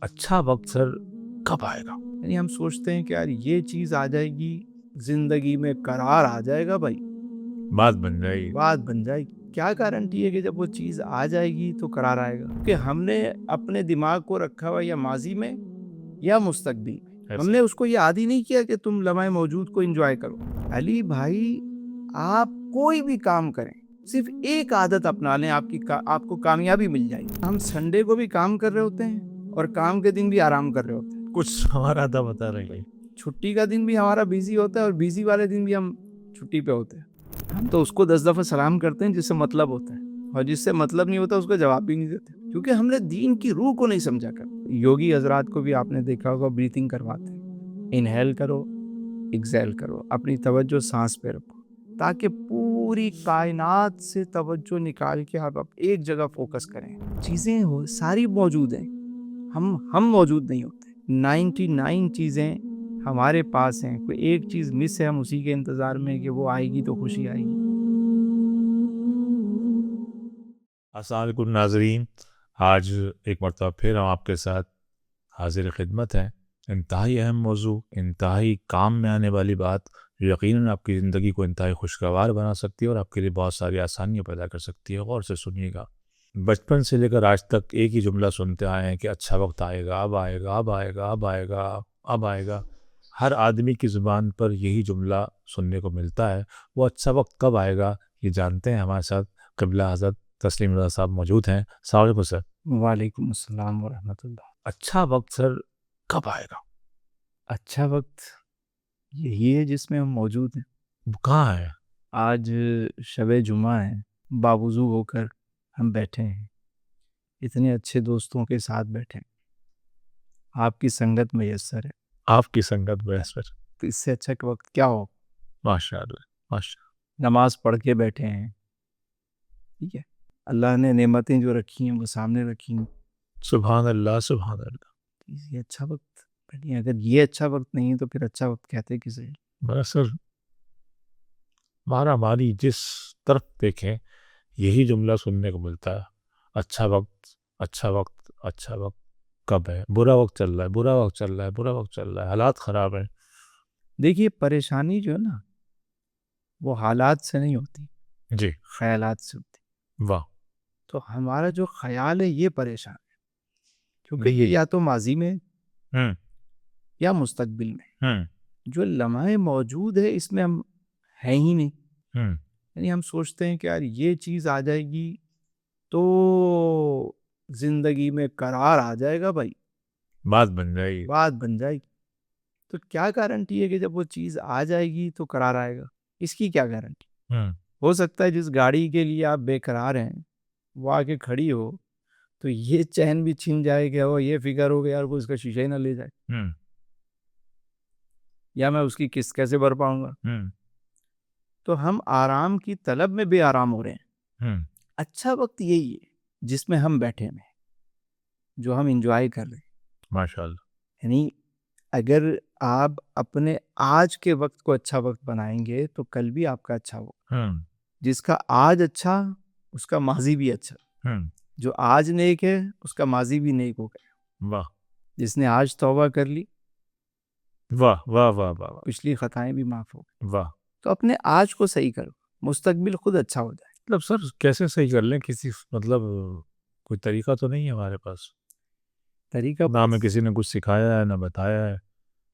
اچھا وقت سر کب آئے گا؟ یعنی ہم سوچتے ہیں کہ یار یہ چیز آ جائے گی زندگی میں، قرار آ جائے گا بھائی، بات بن جائے گی. بات بن جائے گی. کیا گارنٹی ہے کہ جب وہ چیز آ جائے گی تو قرار آئے گا؟ کہ ہم نے اپنے دماغ کو رکھا ہوا یا ماضی میں یا مستقبل میں، ہم نے اس کو یہ عادی نہیں کیا کہ تم لمحہ موجود کو انجوائے کرو. علی بھائی، آپ کوئی بھی کام کریں، صرف ایک عادت اپنا لیں، آپ کو کامیابی مل جائے گی. ہم سنڈے کو بھی کام کر رہے ہوتے ہیں اور کام کے دن بھی آرام کر رہے ہوتے ہیں. کچھ ہمارا تھا بتا رہے ہیں. چھٹی کا دن بھی ہمارا بیزی ہوتا ہے اور بیزی والے دن بھی ہم چھٹی پہ ہوتے ہیں. ہم تو اس کو 10 دفعہ سلام کرتے ہیں جس سے مطلب ہوتا ہے، اور جس سے مطلب نہیں ہوتا اس کو جواب بھی نہیں دیتے، کیونکہ ہم نے دین کی روح کو نہیں سمجھا کر. یوگی حضرات کو بھی آپ نے دیکھا ہوگا بریتنگ کرواتے ہیں، انہیل کرو، ایکزیل کرو، اپنی توجہ سانس پہ رکھو، تاکہ پوری کائنات سے توجہ نکال کے آپ ایک جگہ فوکس کریں. چیزیں ساری موجود ہیں، ہم موجود نہیں ہوتے. 99 چیزیں ہمارے پاس ہیں، کوئی ایک چیز مس ہے، ہم اسی کے انتظار میں کہ وہ آئے گی تو خوشی آئے گی. السلام علیکم ناظرین، آج ایک مرتبہ پھر ہم آپ کے ساتھ حاضر خدمت ہیں. انتہائی اہم موضوع، انتہائی کام میں آنے والی بات، جو یقیناً آپ کی زندگی کو انتہائی خوشگوار بنا سکتی ہے اور آپ کے لیے بہت ساری آسانیاں پیدا کر سکتی ہے. غور سے سنیے گا. بچپن سے لے کر آج تک ایک ہی جملہ سنتے آئے ہیں کہ اچھا وقت آئے گا، اب آئے گا، اب آئے گا، اب آئے گا، اب آئے گا. ہر آدمی کی زبان پر یہی جملہ سننے کو ملتا ہے. وہ اچھا وقت کب آئے گا یہ جانتے ہیں. ہمارے ساتھ قبلہ حضرت تسلیم رضا صاحب موجود ہیں. السلام علیکم سر. وعلیکم السلام ورحمۃ اللہ. اچھا وقت سر کب آئے گا؟ اچھا وقت یہی ہے جس میں ہم موجود ہیں. کہاں ہے؟ آج شب جمعہ ہے، باوضو ہو کر ہم بیٹھے ہیں، اتنے اچھے دوستوں کے ساتھ بیٹھے ہیں، آپ کی سنگت میسر ہے. آپ کی سنگت میں سر. تو اس سے اچھا وقت کیا ہو؟ ماشاء اللہ، ماشاء اللہ. نماز پڑھ کے بیٹھے ہیں، ٹھیک ہے، اللہ نے نعمتیں جو رکھی ہیں وہ سامنے رکھی ہیں. سبحان اللہ، سبحان اللہ. یہ اچھا وقت نہیں. اگر یہ اچھا وقت نہیں تو پھر اچھا وقت کہتے کسے؟ بس سر، مارا ماری جس طرف دیکھیں یہی جملہ سننے کو ملتا ہے. اچھا وقت، اچھا وقت، اچھا وقت کب ہے؟ برا وقت چل رہا ہے، برا وقت چل رہا ہے، برا وقت چل رہا ہے، حالات خراب ہیں. دیکھیے، پریشانی جو ہے نا وہ حالات سے نہیں ہوتی، جی. خیالات سے ہوتی. واہ. تو ہمارا جو خیال ہے یہ پریشان ہے، کیونکہ یہ یا تو ماضی میں یا مستقبل میں. جو لمحہ موجود ہے اس میں ہم ہیں ہی نہیں. یعنی ہم سوچتے ہیں کہ یار یہ چیز آ جائے گی تو زندگی میں قرار آ جائے گا بھائی، بات بن جائے گی. بات بن جائے گی. تو کیا گارنٹی ہے کہ جب وہ چیز آ جائے گی تو قرار آئے گا؟ اس کی کیا گارنٹی؟ ہو سکتا ہے جس گاڑی کے لیے آپ بے قرار ہیں وہ آ کے کھڑی ہو تو یہ چین بھی چھن جائے گا، وہ یہ فکر ہو گیا یار وہ اس کا شیشہ ہی نہ لے جائے، یا میں اس کی قسط کیسے بھر پاؤں گا. تو ہم آرام کی طلب میں بے آرام ہو رہے ہیں. اچھا وقت یہی ہے جس میں ہم بیٹھے ہیں، جو ہم انجوائے کر رہے ہیں. ماشاء اللہ. یعنی اگر آپ اپنے آج کے وقت کو اچھا وقت بنائیں گے تو کل بھی آپ کا اچھا ہوگا. جس کا آج اچھا اس کا ماضی بھی اچھا. جو آج نیک ہے اس کا ماضی بھی نیک ہو گیا. واہ. جس نے آج توبہ کر لی، واہ واہ واہ واہ. پچھلی خطائیں بھی معاف ہو گئی. واہ. تو اپنے آج کو صحیح کرو، مستقبل خود اچھا ہو جائے. مطلب سر کیسے صحیح کر لیں؟ کسی مطلب کوئی طریقہ تو نہیں ہے ہمارے پاس؟ طریقہ نہ ہمیں کسی نے کچھ سکھایا ہے نہ بتایا ہے.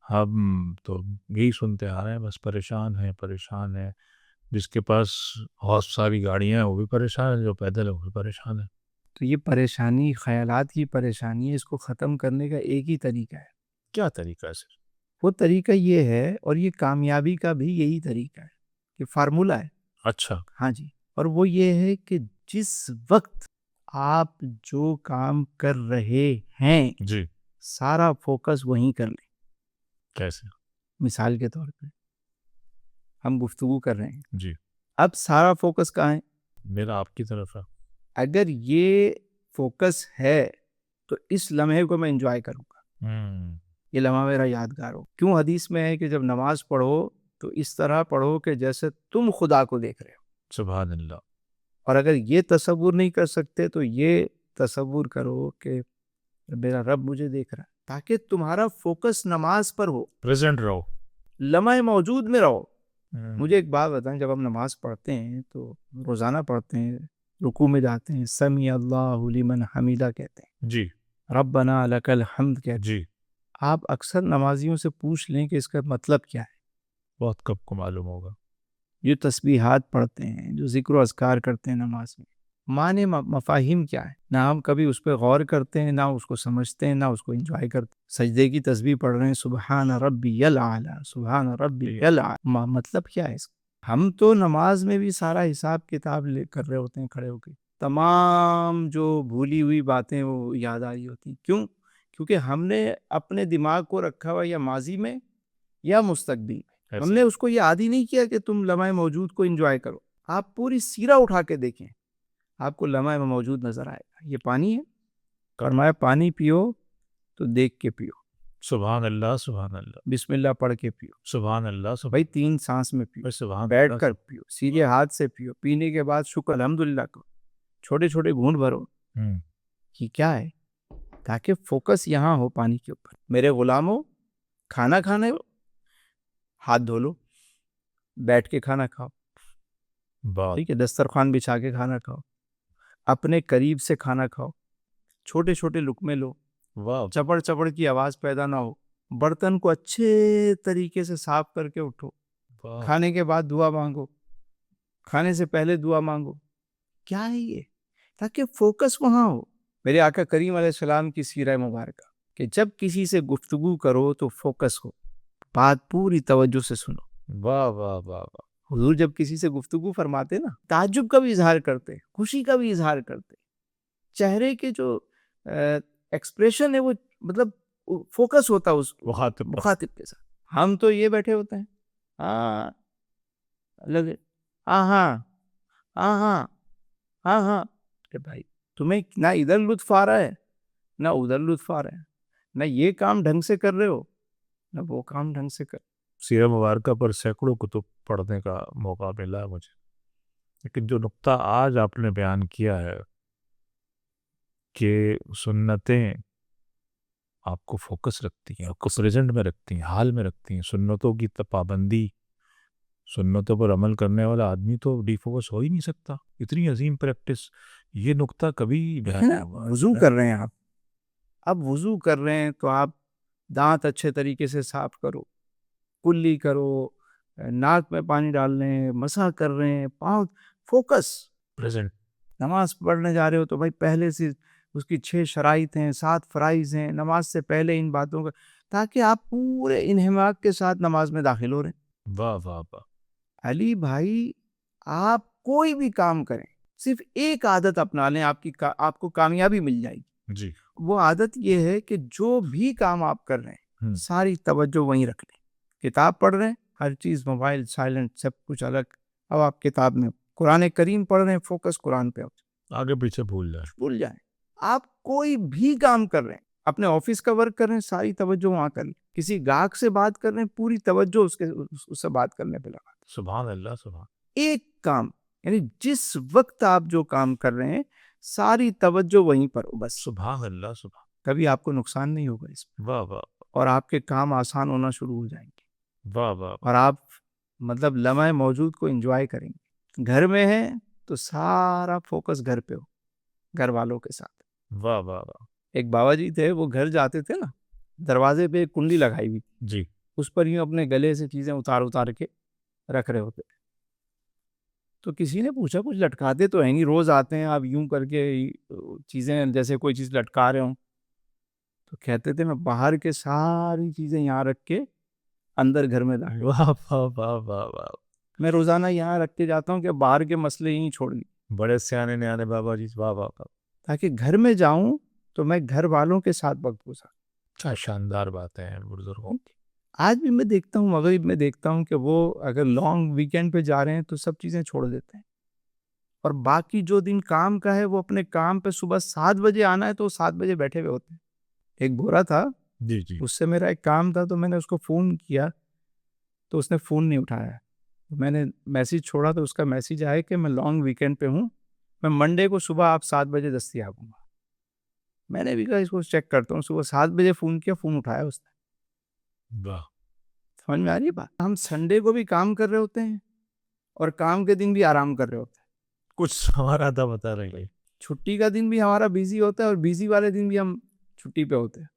ہم تو یہی سنتے آ رہے ہیں، بس پریشان ہیں، پریشان ہیں. جس کے پاس بہت ساری گاڑیاں ہیں وہ بھی پریشان ہے، جو پیدل ہے وہ بھی پریشان ہے. تو یہ پریشانی خیالات کی پریشانی ہے، اس کو ختم کرنے کا ایک ہی طریقہ ہے. کیا طریقہ ہے سر؟ وہ طریقہ یہ ہے، اور یہ کامیابی کا بھی یہی طریقہ ہے، کہ فارمولہ ہے. اچھا. ہاں جی. اور وہ یہ ہے کہ جس وقت آپ جو کام کر رہے ہیں جی. سارا فوکس وہیں کر لیں. کیسے؟ مثال کے طور پہ ہم گفتگو کر رہے ہیں، جی. اب سارا فوکس کہاں ہے؟ میرا آپ کی طرف ہے. اگر یہ فوکس ہے تو اس لمحے کو میں انجوائے کروں گا، یہ لمحہ میرا یادگار ہو. کیوں حدیث میں ہے کہ جب نماز پڑھو تو اس طرح پڑھو کہ جیسے تم خدا کو دیکھ رہے ہو. سبحان اللہ. اور اگر یہ تصور نہیں کر سکتے تو یہ تصور کرو کہ میرا رب مجھے دیکھ رہا ہے، تاکہ تمہارا فوکس نماز پر ہو، پریزنٹ رہو. لمحہ موجود میں رہو. مجھے ایک بات بتائیں، جب ہم نماز پڑھتے ہیں تو روزانہ پڑھتے ہیں، رکوع میں جاتے ہیں سمیع اللہ لمن حمیدہ کہتے ہیں، جی ربنا لک الحمد کہتے ہیں. جی آپ اکثر نمازیوں سے پوچھ لیں کہ اس کا مطلب کیا ہے. بہت کب کو معلوم ہوگا. جو تسبیحات پڑھتے ہیں، جو ذکر و اذکار کرتے ہیں نماز میں، معنی مفاہیم کیا ہے؟ نہ ہم کبھی اس پہ غور کرتے ہیں، نہ اس کو سمجھتے ہیں، نہ اس کو انجوائے کرتے ہیں. سجدے کی تسبیح پڑھ رہے ہیں سبحان ربی الاعلی، سبحان ربی الاعلی، مطلب کیا ہے اس کا؟ ہم تو نماز میں بھی سارا حساب کتاب لے کر رہے ہوتے ہیں کھڑے ہو کے، تمام جو بھولی ہوئی باتیں وہ یاد آ رہی ہوتی ہیں. کیوں؟ کیونکہ ہم نے اپنے دماغ کو رکھا ہوا یا ماضی میں یا مستقبل میں. ہم نے اس کو یہ عادی نہیں کیا کہ تم لمحہ موجود کو انجوائے کرو. آپ پوری سیرہ اٹھا کے دیکھیں، آپ کو لمحہ میں موجود نظر آئے گا. یہ پانی ہے، فرمایا پانی پیو تو دیکھ کے پیو، سبحان اللہ سبحان اللہ بسم اللہ پڑھ کے پیو. سبحان اللہ بھائی 3 سانس میں پیو، سبحان بیٹھ اللہ. کر پیو، سیدھے ہاتھ سے پیو. پینے کے بعد شکر الحمدللہ کرو، چھوٹے چھوٹے گھونٹ بھرو. یہ کیا ہے؟ تاکہ فوکس یہاں ہو پانی کے اوپر. میرے غلاموں، کھانا کھانے ہاتھ دھو لو، بیٹھ کے کھانا کھاؤ، بات ٹھیک ہے، دسترخوان بچھا کے کھانا کھاؤ، اپنے قریب سے کھانا کھاؤ، چھوٹے چھوٹے لقمے لو، واہ چپڑ چپڑ کی آواز پیدا نہ ہو. برتن کو اچھے طریقے سے صاف کر کے اٹھو. واہ. کھانے کے بعد دعا مانگو، کھانے سے پہلے دعا مانگو. کیا ہے یہ؟ تاکہ فوکس وہاں ہو. میرے آقا کریم علیہ السلام کی سیرہ مبارکہ کہ جب کسی سے گفتگو کرو تو فوکس ہو، بات پوری توجہ سے سنو. واہ واہ واہ واہ. حضور جب کسی سے گفتگو فرماتے نا، تعجب کا بھی اظہار کرتے، خوشی کا بھی اظہار کرتے، چہرے کے جو ایکسپریشن ہے وہ مطلب فوکس ہوتا اس مخاطب کے ساتھ. ہم تو یہ بیٹھے ہوتے ہیں، ہاں لگے، ہاں ہاں ہاں ہاں ہاں ہاں. بھائی تمہیں نہ ادھر لطف آ رہا ہے نہ ادھر لطف آ رہا ہے، نہ یہ کام ڈھنگ سے کر رہے ہو نہ وہ کام ڈھنگ سے کر. سیرہ مبارکہ پر سینکڑوں کتب پڑھنے کا موقع ملا ہے مجھے، لیکن جو نقطہ آج آپ نے بیان کیا ہے کہ سنتیں آپ کو فوکس رکھتی ہیں، آپ کو پریزنٹ میں رکھتی ہیں، حال میں رکھتی ہیں. سنتوں کی پابندی، سنتوں پر عمل کرنے والا آدمی تو ڈی فوکس ہو ہی نہیں سکتا. اتنی عظیم پریکٹس، یہ نقطہ کبھی وضو کر رہے ہیں آپ، اب وضو کر رہے ہیں تو آپ دانت اچھے طریقے سے صاف کرو، کلی کرو، ناک میں پانی ڈال رہے ہیں، مسح کر رہے ہیں، پاؤں فوکس. پریزنٹ. نماز پڑھنے جا رہے ہو تو بھائی پہلے سے اس کی 6 شرائط ہیں، 7 فرائض ہیں، نماز سے پہلے ان باتوں کا، تاکہ آپ پورے انہماک کے ساتھ نماز میں داخل ہو رہے ہیں. واہ واہ واہ. علی بھائی آپ کوئی بھی کام کریں، صرف ایک عادت اپنا لیں، آپ کو کامیابی مل جائے گی. جی. وہ عادت یہ ہے کہ جو بھی کام آپ کر رہے ہیں ساری توجہ وہیں رکھ لیں. کتاب پڑھ رہے ہیں، ہر چیز موبائل سائلنٹ، سب کچھ الگ. اب آپ کتاب میں قرآن کریم پڑھ رہے ہیں، فوکس قرآن پہ، آگے پیچھے بھول جائیں. آپ کوئی بھی کام کر رہے ہیں، اپنے آفس کا ورک کر رہے ہیں، ساری توجہ وہاں کر لیں. کسی گاہک سے بات کر رہے ہیں، پوری توجہ اس سے بات کرنے پہ لگا. سبحان اللہ سبحان. ایک کام، یعنی جس وقت آپ جو کام کر رہے ہیں ساری توجہ وہیں پر ہو بس. سبحان اللہ سبحان. کبھی آپ کو نقصان نہیں ہوگا اس میں. واہ واہ. اور آپ کے کام آسان ہونا شروع ہو جائیں گے. واہ واہ. اور آپ مطلب لمحہ موجود کو انجوائے کریں گے. گھر میں ہے تو سارا فوکس گھر پہ ہو، گھر والوں کے ساتھ. واہ واہ واہ. ایک بابا جی تھے، وہ گھر جاتے تھے نا، دروازے پہ ایک کنڈی لگائی ہوئی، جی. اس پر یوں اپنے گلے سے چیزیں اتار کے رکھ رہے ہوتے. تو کسی نے پوچھا کچھ لٹکاتے تو ہیں نہیں، روز آتے ہیں آپ یوں کر کے چیزیں جیسے کوئی چیز لٹکا رہے ہوں. تو کہتے تھے میں باہر کے ساری چیزیں یہاں رکھ کے اندر گھر میں داخل. واہ واہ واہ واہ واہ. میں روزانہ یہاں رکھ کے جاتا ہوں کہ باہر کے مسئلے یہیں چھوڑ دی. بڑے سیانے نیانے بابا جی. واہ واہ واہ. تاکہ گھر میں جاؤں تو میں گھر والوں کے ساتھ وقت گزاروں. کیا شاندار باتیں ہیں بزرگوں. آج بھی میں دیکھتا ہوں، مغرب میں دیکھتا ہوں کہ وہ اگر لانگ ویکینڈ پہ جا رہے ہیں تو سب چیزیں چھوڑ دیتے ہیں، اور باقی جو دن کام کا ہے وہ اپنے کام پہ صبح 7 بجے آنا ہے تو 7 بجے بیٹھے ہوئے ہوتے ہیں. ایک بورا تھا، جی جی. اس سے میرا ایک کام تھا تو میں نے اس کو فون کیا تو اس نے فون نہیں اٹھایا. میں نے میسیج چھوڑا تو اس کا میسیج آیا کہ میں لانگ ویکینڈ پہ ہوں، میں منڈے کو صبح آپ 7 بجے دستیاب ہوں گا. میں نے بھی کہا اس کو چیک کرتا ہوں. صبح 7 بجے فون کیا, فون اٹھایا اس نے. واہ سمجھ میں آ رہی ہے بات؟ ہم سنڈے کو بھی کام کر رہے ہوتے ہیں اور کام کے دن بھی آرام کر رہے ہوتے ہیں. کچھ ہمارا تھا بتا رہے ہیں. چھٹی کا دن بھی ہمارا بیزی ہوتا ہے اور بیزی والے دن بھی ہم چھٹی پہ ہوتے ہیں.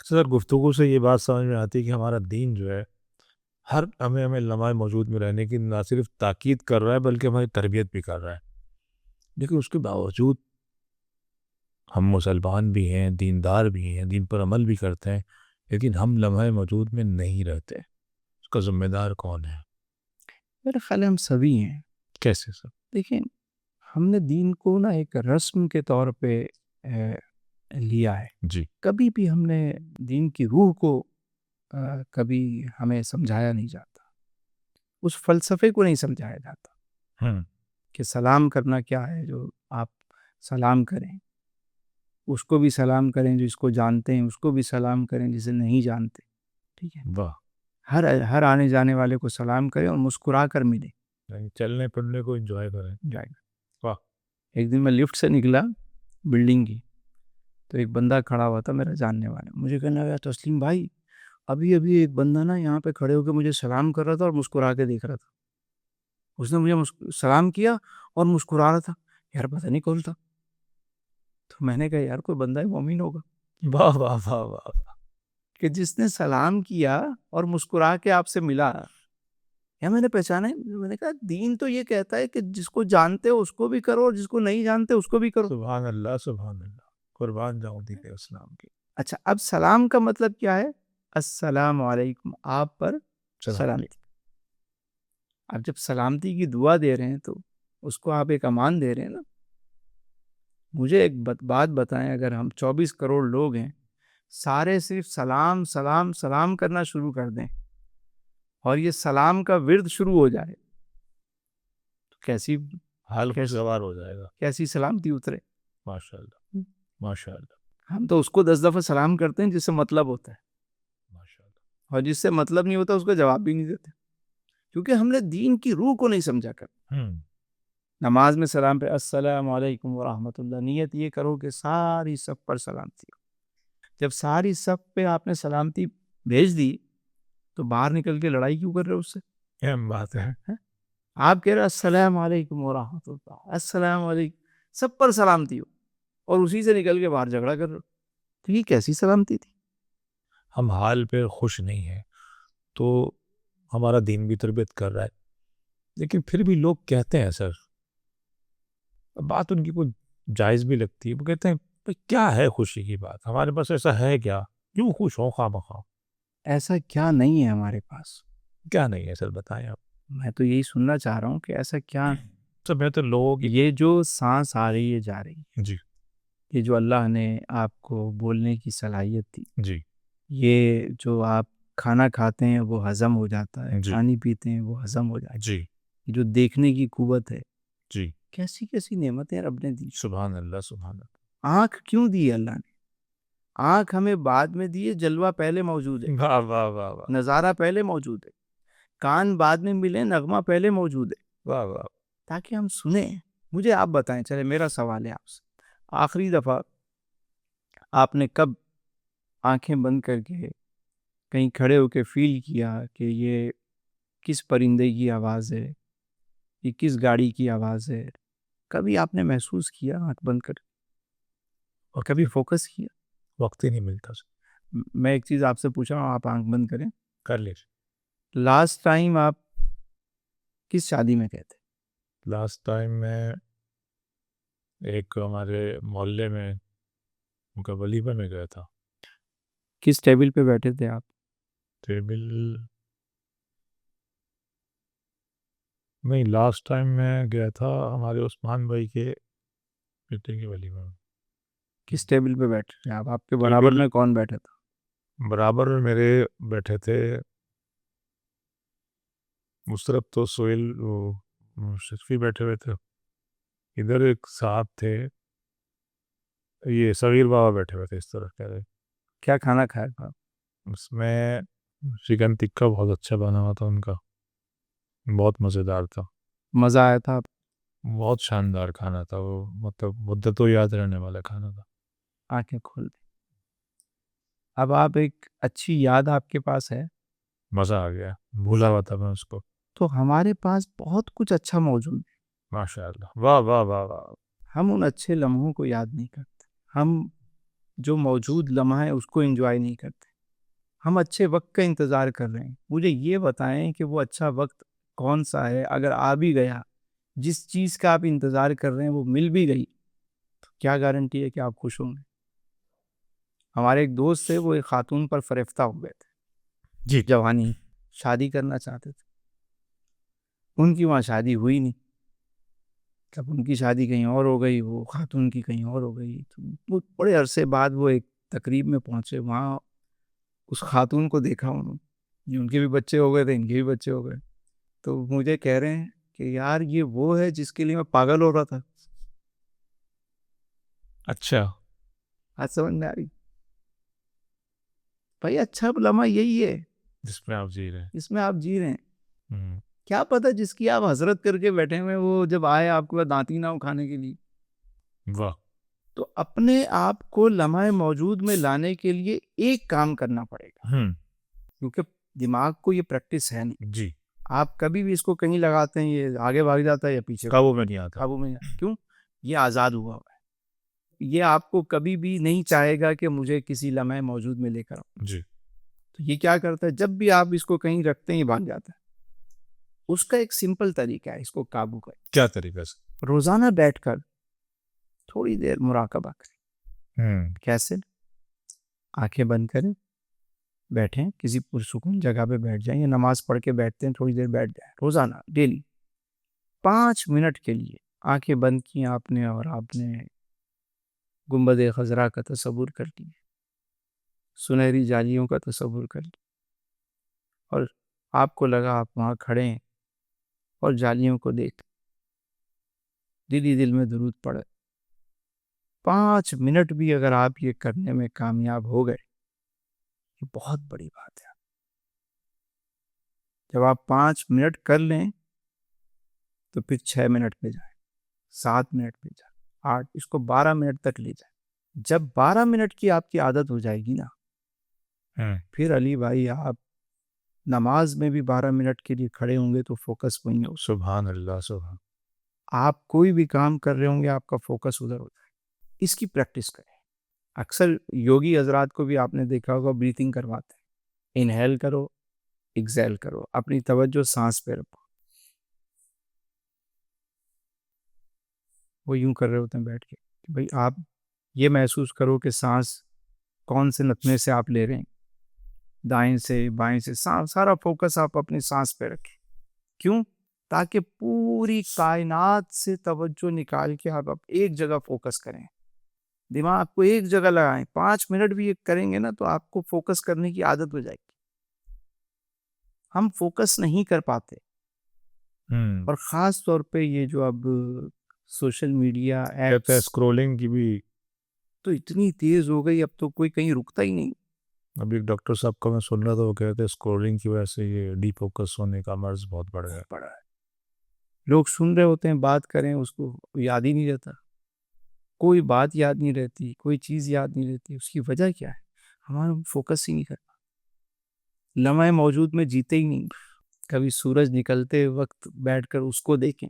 سر گفتگو سے یہ بات سمجھ میں آتی ہے کہ ہمارا دین جو ہے ہمیں لمحہ موجود میں رہنے کی نہ صرف تاکید کر رہا ہے بلکہ ہماری تربیت بھی کر رہا ہے. لیکن اس کے باوجود ہم مسلمان بھی ہیں, دیندار بھی ہیں, دین پر عمل بھی کرتے ہیں, لیکن ہم لمحہ موجود میں نہیں رہتے. اس کا ذمہ دار کون ہے؟ میرے خیال ہے ہم سبھی ہیں. کیسے سر؟ دیکھیں, ہم نے دین کو نا ایک رسم کے طور پہ لیا ہے. جی کبھی بھی ہم نے دین کی روح کو کبھی ہمیں سمجھایا نہیں جاتا, اس فلسفے کو نہیں سمجھایا جاتا کہ سلام کرنا کیا ہے. جو آپ سلام کریں اس کو بھی سلام کریں, جو اس کو جانتے ہیں اس کو بھی سلام کریں جسے نہیں جانتے. ٹھیک ہے, واہ, ہر آنے جانے والے کو سلام کریں اور مسکرا کر ملیں. چلنے پھرنے کو انجوائے کریں. جائے گا. واہ. ایک دن میں لفٹ سے نکلا بلڈنگ کی, تو ایک بندہ کھڑا ہوا تھا میرا جاننے والا. مجھے کہنا لگا تسلیم بھائی ابھی ایک بندہ نا یہاں پہ کھڑے ہو کے مجھے سلام کر رہا تھا اور مسکرا کے دیکھ رہا تھا. اس نے مجھے سلام کیا اور مسکرا رہا تھا. یار پتہ نہیں کون تھا. تو میں نے کہا یار کوئی بندہ مومن ہوگا. واہ واہ واہ واہ, کہ جس نے سلام کیا اور مسکرا کے آپ سے ملا. یا میں نے پہچانا ہے. میں نے کہا دین تو یہ کہتا ہے کہ جس کو جانتے ہو اس کو بھی کرو اور جس کو نہیں جانتے اس کو بھی کرو. سبحان اللہ سبحان اللہ, قربان جاؤں دین اسلام کی. اچھا, اب سلام کا مطلب کیا ہے؟ السلام علیکم, آپ پر سلامتی. اب جب سلامتی کی دعا دے رہے ہیں تو اس کو آپ ایک امان دے رہے ہیں نا. مجھے ایک بات بتائیں, اگر ہم 24 کروڑ لوگ ہیں, سارے صرف سلام سلام سلام کرنا شروع کر دیں اور یہ سلام کا ورد شروع ہو جائے تو کیسی حال خوشگوار ہو جائے گا, کیسی سلامتی اترے. ماشاء اللہ ماشاء اللہ. ہم تو اس کو 10 دفعہ سلام کرتے ہیں جس سے مطلب ہوتا ہے, ماشاء اللہ. اور جس سے مطلب نہیں ہوتا اس کو جواب بھی نہیں دیتے, کیونکہ ہم نے دین کی روح کو نہیں سمجھا کر. نماز میں سلام پہ السلام علیکم ورحمۃ اللہ, نیت یہ کرو کہ ساری سب پر سلامتی ہو. جب ساری سب پہ آپ نے سلامتی بھیج دی تو باہر نکل کے لڑائی کیوں کر رہے ہو اس سے؟ کیا بات ہے. آپ کہہ رہے السلام علیکم ورحمۃ اللہ, السلام علیکم, سب پر سلامتی ہو, اور اسی سے نکل کے باہر جھگڑا کر رہے ہو. تو یہ کیسی سلامتی تھی؟ ہم حال پہ خوش نہیں ہیں تو ہمارا دین بھی تربیت کر رہا ہے, لیکن پھر بھی لوگ کہتے ہیں سر, بات ان کی کوئی جائز بھی لگتی ہے, وہ کہتے ہیں کیا ہے خوشی کی بات, ہمارے پاس ایسا ہے کیا, کیوں خوش ہو خواہ مخواہ. ایسا کیا نہیں ہے ہمارے پاس؟ کیا نہیں ہے سر بتائیں آپ. میں تو یہی سننا چاہ رہا ہوں کہ ایسا کیا. سب بہتر لوگوں کی, یہ جو سانس آ رہی ہے جا رہی ہے, جی یہ جو اللہ نے آپ کو بولنے کی صلاحیت دی, جی یہ جو آپ کھانا کھاتے ہیں وہ ہضم ہو جاتا ہے, جی. پانی پیتے ہیں وہ ہضم ہو جاتا ہے, جی جو دیکھنے کی قوت ہے, جی, کیسی کیسی نعمتیں رب نے دی. سبحان اللہ سبحان اللہ. آنکھ کیوں دی اللہ نے؟ آنکھ ہمیں بعد میں دی ہے, جلوہ پہلے موجود ہے, واہ واہ واہ واہ نظارہ پہلے موجود ہے. کان بعد میں ملے, نغمہ پہلے موجود ہے, واہ واہ. تاکہ ہم سنیں. مجھے آپ بتائیں, چلے میرا سوال ہے آپ سے, آخری دفعہ آپ نے کب آنکھیں بند کر کے کہیں کھڑے ہو کے فیل کیا کہ یہ کس پرندے کی آواز ہے, یہ کس گاڑی کی آواز ہے؟ کبھی آپ نے محسوس کیا آنکھ بند کر, اور کبھی فوکس کیا؟ وقت ہی نہیں ملتا سر. میں ایک چیز آپ سے پوچھا ہوں, آپ آنکھ بند کریں, کر لیجیے. لاسٹ ٹائم آپ کس شادی میں گئے تھے؟ لاسٹ ٹائم میں ایک ہمارے محلے میں ان کا ولیمہ میں گیا تھا. کس ٹیبل پہ بیٹھے تھے آپ؟ ٹیبل نہیں, لاسٹ ٹائم میں گیا تھا ہمارے عثمان بھائی کے بیٹے کے ولیمہ میں. کس ٹیبل پہ بیٹھے تھے آپ؟ آپ کے برابر میں کون بیٹھا تھا؟ برابر میں میرے بیٹھے تھے اس طرف تو سہیل شفیع بیٹھے ہوئے تھے, ادھر ایک صاحب تھے, یہ صغیر بابا بیٹھے ہوئے تھے اس طرف. کہہ رہے کیا کھانا کھایا تھا؟ اس میں چکن ٹکا بہت اچھا بنا ہوا تھا ان کا, بہت مزیدار تھا. مزہ آیا تھا؟ بہت شاندار کھانا تھا وہ, مطلب مدتوں یاد رہنے والا کھانا تھا. آنکھیں کھول دیں. اب آپ ایک اچھی یاد آپ کے پاس ہے, مزہ آ گیا, بھولا ہوا تھا میں اس کو. تو ہمارے پاس بہت کچھ اچھا موجود ہے. ماشاء اللہ, واہ واہ واہ واہ. ہم ان اچھے لمحوں کو یاد نہیں کرتے, ہم جو موجود لمحہ ہے اس کو انجوائے نہیں کرتے, ہم اچھے وقت کا انتظار کر رہے ہیں. مجھے یہ بتائیں کہ وہ اچھا وقت کون سا ہے؟ اگر آ بھی گیا, جس چیز کا آپ انتظار کر رہے ہیں وہ مل بھی گئی, تو کیا گارنٹی ہے کہ آپ خوش ہوں گے؟ ہمارے ایک دوست تھے, وہ ایک خاتون پر فریفتہ ہو گئے تھے, جی. جوانی, شادی کرنا چاہتے تھے, ان کی وہاں شادی ہوئی نہیں. جب ان کی شادی کہیں اور ہو گئی, وہ خاتون کی کہیں اور ہو گئی, تو وہ بڑے عرصے بعد وہ ایک تقریب میں پہنچے, وہاں اس خاتون کو دیکھا انہوں نے, ان کے بھی بچے ہو گئے تھے, ان کے بھی بچے ہو گئے. تو مجھے کہہ رہے ہیں کہ یار یہ وہ ہے جس کے لیے میں پاگل ہو رہا تھا. اچھا, آج سمجھ میں آ رہی بھائی, اچھا لمحہ یہی ہے جس میں آپ جی رہے ہیں. اس میں آپ جی رہے ہیں. ہوں. کیا پتہ جس کی آپ حسرت کر کے بیٹھے ہوئے, وہ جب آئے آپ کو دانتی نہ اٹھانے کے لیے. واہ. تو اپنے آپ کو لمحہ موجود میں لانے کے لیے ایک کام کرنا پڑے گا, کیونکہ دماغ کو یہ پریکٹس ہے نہیں. جی. آپ کبھی بھی اس کو کہیں لگاتے ہیں, یہ آگے بھاگ جاتا ہے یا پیچھے قابو میں نہیں آتا. قابو میں نہیں آتا. کیوں؟ یہ آزاد ہوا ہے, یہ آپ کو کبھی بھی نہیں چاہے گا کہ مجھے کسی لمحہ موجود میں لے کر آؤ. جی. تو یہ کیا کرتا ہے, جب بھی آپ اس کو کہیں رکھتے ہیں یہ بھاگ جاتا ہے. اس کا ایک سمپل طریقہ ہے اس کو قابو کا. کیا طریقہ سے؟ روزانہ بیٹھ کر تھوڑی دیر مراقبہ کریں. کیسے؟ آنکھیں بند کریں, بیٹھیں کسی پرسکون جگہ پہ بیٹھ جائیں, یا نماز پڑھ کے بیٹھتے ہیں تھوڑی دیر بیٹھ جائیں. روزانہ ڈیلی 5 منٹ کے لیے آنکھیں بند کی آپ نے, اور آپ نے گنبد خضرا کا تصور کر لیا, سنہری جالیوں کا تصور کر لیا, اور آپ کو لگا آپ وہاں کھڑے ہیں اور جالیوں کو دیکھ دل ہی دل میں درود پڑے. 5 منٹ بھی اگر آپ یہ کرنے میں کامیاب ہو گئے, یہ بہت بڑی بات ہے. جب آپ 5 منٹ کر لیں تو پھر 6 منٹ پہ جائیں, 7 منٹ پہ جائیں, 8, اس کو 12 منٹ تک لے جائیں. جب 12 منٹ کی آپ کی عادت ہو جائے گی نا, پھر علی بھائی آپ نماز میں بھی 12 منٹ کے لیے کھڑے ہوں گے تو فوکس وہیں ہو. سبحان اللہ, سبحان. آپ کوئی بھی کام کر رہے ہوں گے, آپ کا فوکس ادھر ہوتا ہے. اس کی پریکٹس کریں. اکثر یوگی حضرات کو بھی آپ نے دیکھا ہوگا بریتنگ کرواتے ہیں, انہیل کرو, ایکزیل کرو, اپنی توجہ سانس پہ رکھو. وہ یوں کر رہے ہوتے ہیں بیٹھ کے کہ بھئی آپ یہ محسوس کرو کہ سانس کون سے نتنے سے آپ لے رہے ہیں, دائیں سے بائیں سے, سارا فوکس آپ اپنی سانس پہ رکھیں. کیوں؟ تاکہ پوری کائنات سے توجہ نکال کے آپ ایک جگہ فوکس کریں, دماغ کو ایک جگہ لگائیں. 5 منٹ بھی یہ کریں گے نا تو آپ کو فوکس کرنے کی عادت ہو جائے گی. ہم فوکس نہیں کر پاتے, اور خاص طور پہ یہ جو اب سوشل میڈیا ایپس, اسکرولنگ کی بھی تو اتنی تیز ہو گئی, اب تو کوئی کہیں رکتا ہی نہیں. ابھی ایک ڈاکٹر صاحب کا میں سن رہا تھا, وہ کہتے ہیں اسکرولنگ کی وجہ سے یہ ڈی فوکس ہونے کا مرض بہت بڑھ گیا. پڑا ہے. لوگ سن رہے ہوتے ہیں, بات کریں اس کو یاد ہی نہیں رہتا, کوئی بات یاد نہیں رہتی, کوئی چیز یاد نہیں رہتی. اس کی وجہ کیا ہے؟ ہمارا فوکس ہی نہیں کرنا, لمحہ موجود میں جیتے ہی نہیں. کبھی سورج نکلتے وقت بیٹھ کر اس کو دیکھیں,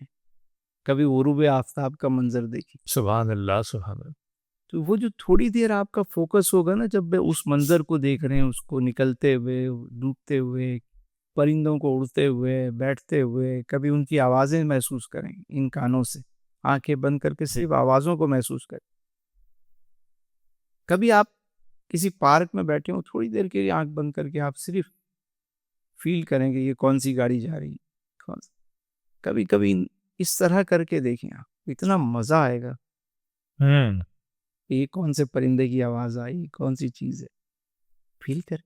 کبھی غروب آفتاب کا منظر دیکھیں. سبحان اللہ, سبحان اللہ. تو وہ جو تھوڑی دیر آپ کا فوکس ہوگا نا, جب اس منظر کو دیکھ رہے ہیں, اس کو نکلتے ہوئے, ڈوبتے ہوئے, پرندوں کو اڑتے ہوئے, بیٹھتے ہوئے, کبھی ان کی آوازیں محسوس کریں ان کانوں سے, آنکھیں بند کر کے صرف آوازوں کو محسوس کریں. کبھی آپ کسی پارک میں بیٹھے ہوں, تھوڑی دیر کے لیے آنکھ بند کر کے آپ صرف فیل کریں کہ یہ کون سی گاڑی جا رہی ہے. کبھی کبھی اس طرح کر کے دیکھیں, آپ اتنا مزہ آئے گا. یہ کون سے پرندے کی آواز آئی, کون سی چیز ہے, فیل کر.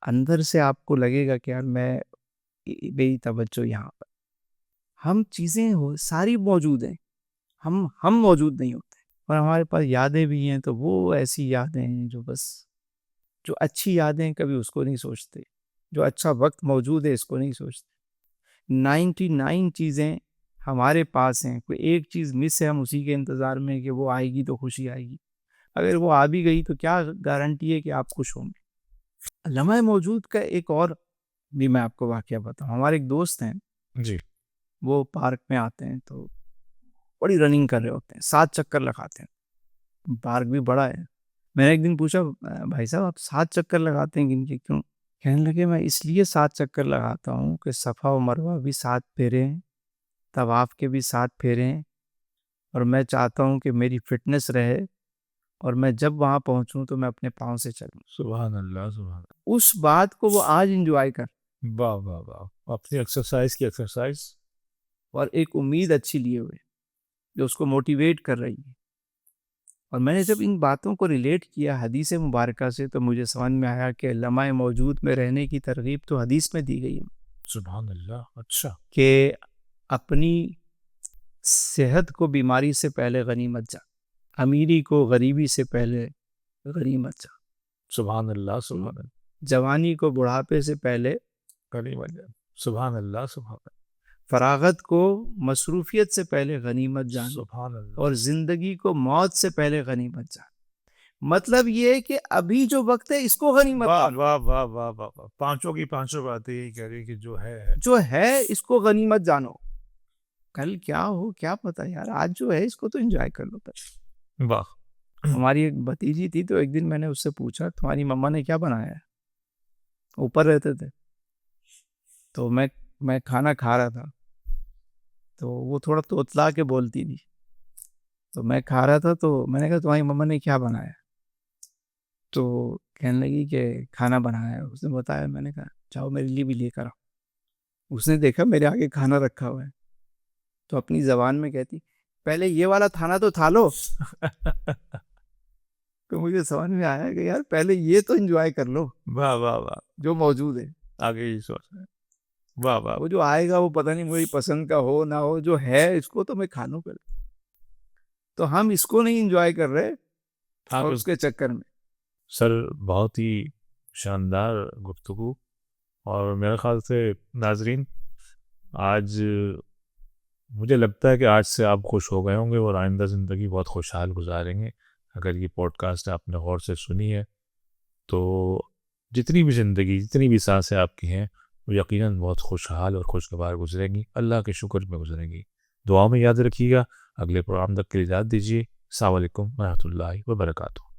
اندر سے آپ کو لگے گا کہ یار میں میری توجہ یہاں پر. ہم چیزیں ساری موجود ہیں, ہم موجود نہیں ہوتے. اور ہمارے پاس یادیں بھی ہیں, تو وہ ایسی یادیں ہیں جو بس, جو اچھی یادیں کبھی اس کو نہیں سوچتے, جو اچھا وقت موجود ہے اس کو نہیں سوچتے. 99 چیزیں ہمارے پاس ہیں, کوئی ایک چیز مس ہے, ہم اسی کے انتظار میں کہ وہ آئے گی تو خوشی آئے گی. اگر وہ آ بھی گئی تو کیا گارنٹی ہے کہ آپ خوش ہوں گے. لمحہ موجود کا ایک اور بھی میں آپ کو واقعہ بتاؤں. ہمارے ایک دوست ہیں, جی وہ پارک میں آتے ہیں تو بڑی رننگ کر رہے ہوتے ہیں, 7 چکر لگاتے ہیں. پارک بھی بڑا ہے. میں نے ایک دن پوچھا, بھائی صاحب آپ 7 چکر لگاتے ہیں گن کے کیوں؟ کہنے لگے میں اس لیے 7 چکر لگاتا ہوں کہ صفا و مروہ بھی 7 پھیرے ہیں, طواف کے بھی 7 پھیرے ہیں, اور میں چاہتا ہوں کہ میری فٹنس رہے اور میں جب وہاں پہنچوں تو میں اپنے پاؤں سے چلوں. سبحان اللہ سبحان اللہ. اس بات کو وہ آج انجوائے کر, واہ واہ واہ. اپنی ایکسرسائز کی ایکسرسائز اور ایک امید اچھی لیے ہوئے جو اس کو موٹیویٹ کر رہی ہے. اور میں نے جب ان باتوں کو ریلیٹ کیا حدیث مبارکہ سے تو مجھے سمجھ میں آیا کہ لمحہ موجود میں رہنے کی ترغیب تو حدیث میں دی گئی ہے سبحان اللہ. اچھا کہ اپنی صحت کو بیماری سے پہلے غنیمت جان, امیری کو غریبی سے پہلے غنیمت جان, سبحان اللہ سبحان اللہ. جوانی کو بڑھاپے سے پہلے غنیمت جان. سبحان اللہ سبحان اللہ. فراغت کو مصروفیت سے پہلے غنیمت جان, سبحان اللہ. اور زندگی کو موت سے پہلے غنیمت جان. مطلب یہ ہے کہ ابھی جو وقت ہے اس کو غنیمت واہ جان, واہ واہ واہ واہ واہ. پانچوں کی پانچوں باتیں یہی کہہ رہی کہ جو ہے اس کو غنیمت جانو. کل کیا ہو کیا پتا یار, آج جو ہے اس کو تو انجوائے کر لو. واہ. ہماری ایک بھتیجی تھی تو ایک دن میں نے اس سے پوچھا تمہاری مما نے کیا بنایا ہے, اوپر رہتے تھے تو میں کھانا کھا رہا تھا تو وہ تھوڑا توتلا کے بولتی تھی, تو میں کھا رہا تھا تو میں نے کہا تمہاری مما نے کیا بنایا, تو کہنے لگی کہ کھانا بنایا ہے. اس نے بتایا, میں نے کہا چاہو میرے لیے بھی لے کر آؤ. اس نے دیکھا میرے آگے کھانا رکھا ہوا ہے تو اپنی زبان میں کہتی پہلے یہ والا کھانا تو تھا لو. تو مجھے سمجھ میں آیا کہ یار پہلے یہ تو انجوائے کر لو واہ واہ واہ. جو موجود ہے. آگے ہی سوچ رہے ہیں. واہ واہ. وہ جو آئے گا وہ پتہ نہیں میری پسند کا ہو نہ ہو, جو ہے اس کو تو میں کھا لوں پہلے. تو ہم اس کو نہیں انجوائے کر رہے اور اس کے چکر میں. سر بہت ہی شاندار گفتگو, اور میرے خیال سے ناظرین آج مجھے لگتا ہے کہ آج سے آپ خوش ہو گئے ہوں گے اور آئندہ زندگی بہت خوشحال گزاریں گے. اگر یہ پوڈ کاسٹ آپ نے غور سے سنی ہے تو جتنی بھی زندگی جتنی بھی سانسیں آپ کی ہیں وہ یقیناً بہت خوشحال اور خوشگوار گزریں گی, اللہ کے شکر میں گزریں گی. دعا میں یاد رکھیے گا. اگلے پروگرام تک کے لیے اجازت دیجیے. السلام علیکم ورحمۃ اللہ وبرکاتہ.